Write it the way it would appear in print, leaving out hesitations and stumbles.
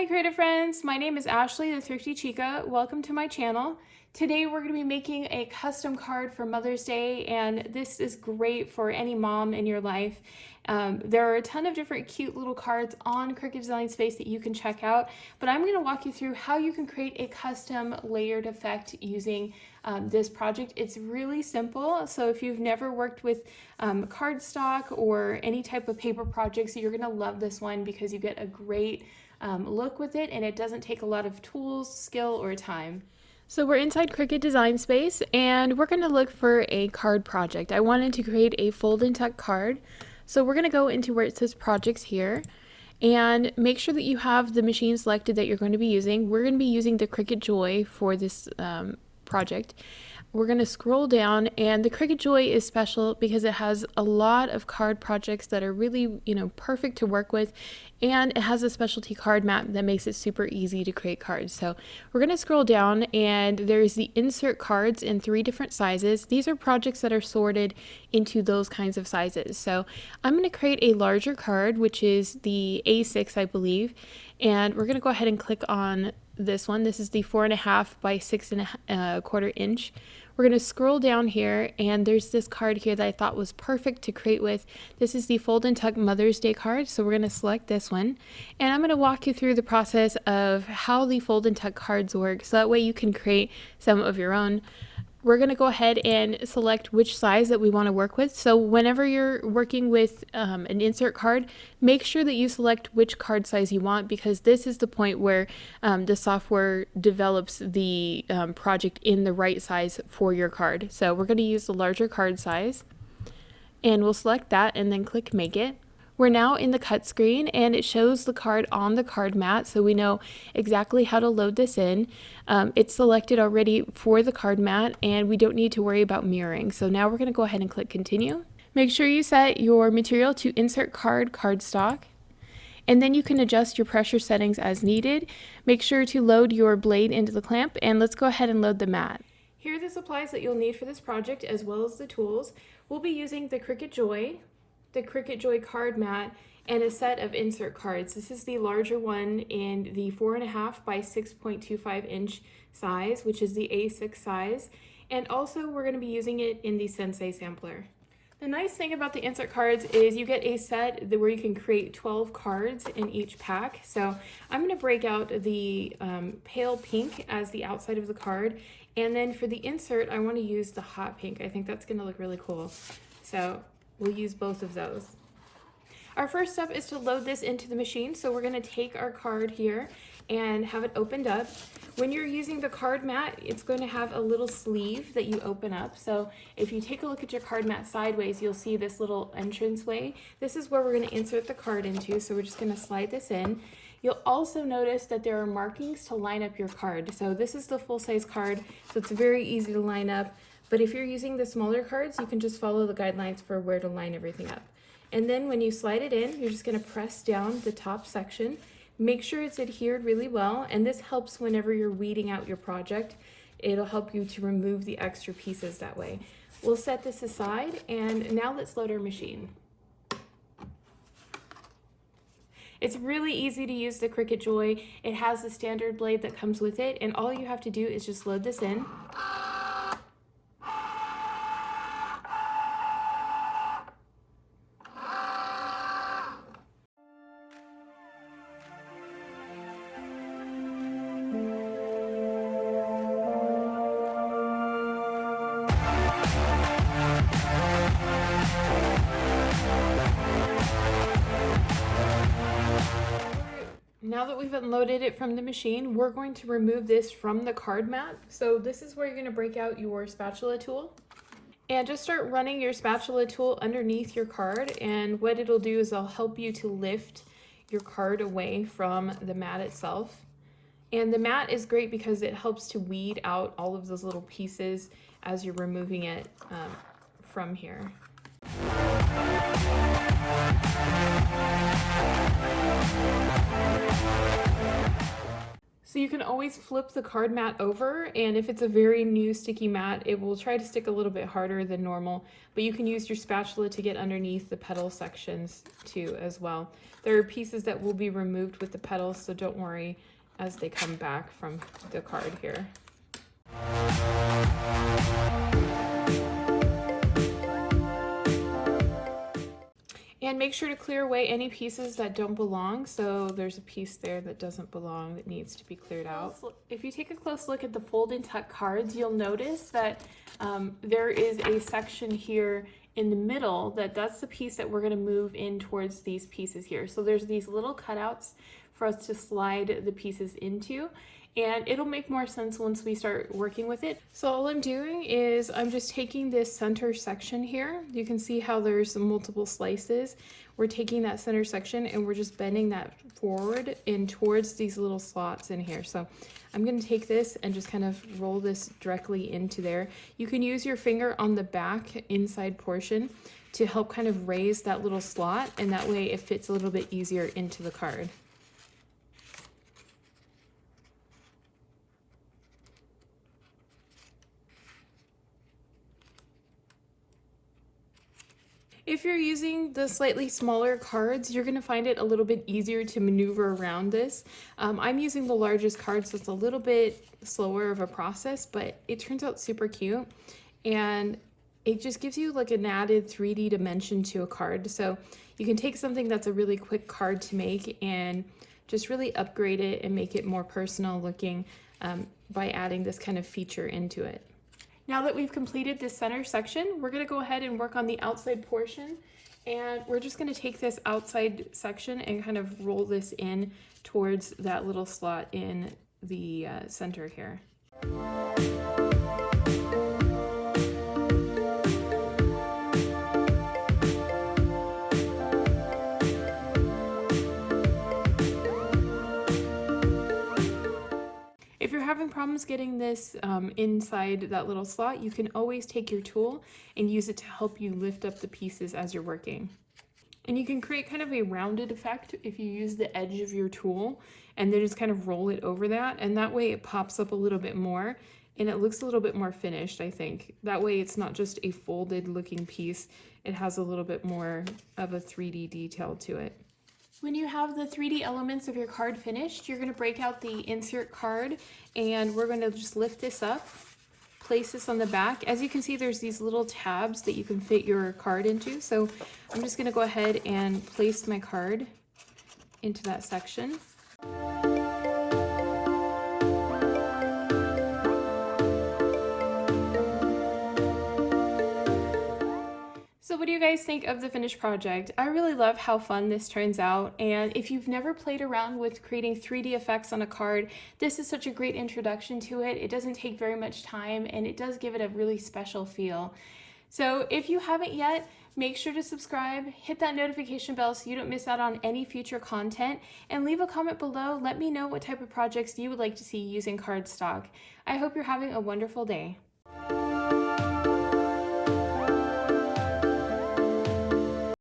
Hi creative friends, my name is Ashley the Thrifty Chica. Welcome to my channel. Today we're going to be making a custom card for Mother's Day, and this is great for any mom in your life. There are a ton of different cute little cards on Cricut Design Space that you can check out, but I'm going to walk you through how you can create a custom layered effect using this project. It's really simple, so if you've never worked with cardstock or any type of paper projects, you're going to love this one because you get a great look with it, and it doesn't take a lot of tools, skill, or time. So we're inside Cricut Design Space, and we're going to look for a card project. I wanted to create a fold and tuck card, so we're going to go into where it says projects here, and make sure that you have the machine selected that you're going to be using. We're going to be using the Cricut Joy for this project. We're going to scroll down, and the Cricut Joy is special because it has a lot of card projects that are really, perfect to work with, and it has a specialty card mat that makes it super easy to create cards. So we're going to scroll down, and there's the insert cards in 3 different sizes. These are projects that are sorted into those kinds of sizes. So I'm going to create a larger card, which is the A6, I believe, and we're going to go ahead and click on this one. This is the 4.5 by 6.25 inch. We're going to scroll down here, and there's this card here that I thought was perfect to create with. This is the Fold and Tuck Mother's Day card, so we're going to select this one, and I'm going to walk you through the process of how the Fold and Tuck cards work, so that way you can create some of your own. We're going to go ahead and select which size that we want to work with. So whenever you're working with an insert card, make sure that you select which card size you want, because this is the point where the software develops the project in the right size for your card. So we're going to use the larger card size, and we'll select that and then click Make It. We're now in the cut screen, and it shows the card on the card mat, so we know exactly how to load this in. It's selected already for the card mat, and we don't need to worry about mirroring. So now we're going to go ahead and click Continue. Make sure you set your material to Insert Card Cardstock, and then you can adjust your pressure settings as needed. Make sure to load your blade into the clamp, and let's go ahead and load the mat. Here are the supplies that you'll need for this project, as well as the tools. We'll be using the Cricut Joy, the Cricut Joy card mat, and a set of insert cards. This is the larger one in the 4.5 by 6.25 inch size, which is the A6 size, and also we're going to be using it in the Sensei sampler. The nice thing about the insert cards is you get a set where you can create 12 cards in each pack. So I'm going to break out the pale pink as the outside of the card, and then for the insert I want to use the hot pink. I think that's going to look really cool. So we'll use both of those. Our first step is to load this into the machine. So we're going to take our card here and have it opened up. When you're using the card mat, it's going to have a little sleeve that you open up. So if you take a look at your card mat sideways, you'll see this little entranceway. This is where we're going to insert the card into. So we're just going to slide this in. You'll also notice that there are markings to line up your card. So this is the full-size card, so it's very easy to line up. But if you're using the smaller cards, you can just follow the guidelines for where to line everything up. And then when you slide it in, you're just going to press down the top section. Make sure it's adhered really well, and this helps whenever you're weeding out your project. It'll help you to remove the extra pieces that way. We'll set this aside, and now let's load our machine. It's really easy to use the Cricut Joy. It has the standard blade that comes with it, and all you have to do is just load this in. Now that we've unloaded it from the machine, we're going to remove this from the card mat. So this is where you're going to break out your spatula tool. And just start running your spatula tool underneath your card, and what it'll do is it'll help you to lift your card away from the mat itself. And the mat is great because it helps to weed out all of those little pieces as you're removing it from here. So you can always flip the card mat over, and if it's a very new sticky mat, it will try to stick a little bit harder than normal, but you can use your spatula to get underneath the petal sections too as well. There are pieces that will be removed with the petals, so don't worry as they come back from the card here. And make sure to clear away any pieces that don't belong. So there's a piece there that doesn't belong that needs to be cleared out. If you take a close look at the fold and tuck cards, you'll notice that there is a section here in the middle that's the piece that we're going to move in towards these pieces here. So there's these little cutouts for us to slide the pieces into, and it'll make more sense once we start working with it. So all I'm doing is I'm just taking this center section here. You can see how there's multiple slices. We're taking that center section and we're just bending that forward and towards these little slots in here. So I'm going to take this and just kind of roll this directly into there. You can use your finger on the back inside portion to help kind of raise that little slot, and that way it fits a little bit easier into the card. If you're using the slightly smaller cards, you're going to find it a little bit easier to maneuver around this. I'm using the largest card, so it's a little bit slower of a process, but it turns out super cute, and it just gives you like an added 3D dimension to a card. So you can take something that's a really quick card to make and just really upgrade it and make it more personal looking by adding this kind of feature into it. Now that we've completed this center section, we're going to go ahead and work on the outside portion, and we're just going to take this outside section and kind of roll this in towards that little slot in the center here. If you're having problems getting this inside that little slot, you can always take your tool and use it to help you lift up the pieces as you're working. And you can create kind of a rounded effect if you use the edge of your tool and then just kind of roll it over that, and that way it pops up a little bit more and it looks a little bit more finished, I think. That way it's not just a folded looking piece, it has a little bit more of a 3D detail to it. When you have the 3D elements of your card finished, you're going to break out the insert card, and we're going to just lift this up, place this on the back. As you can see, there's these little tabs that you can fit your card into. So I'm just going to go ahead and place my card into that section. So what do you guys think of the finished project? I really love how fun this turns out, and if you've never played around with creating 3D effects on a card, this is such a great introduction to it. It doesn't take very much time, and it does give it a really special feel. So if you haven't yet, make sure to subscribe, hit that notification bell so you don't miss out on any future content, and leave a comment below. Let me know what type of projects you would like to see using cardstock. I hope you're having a wonderful day.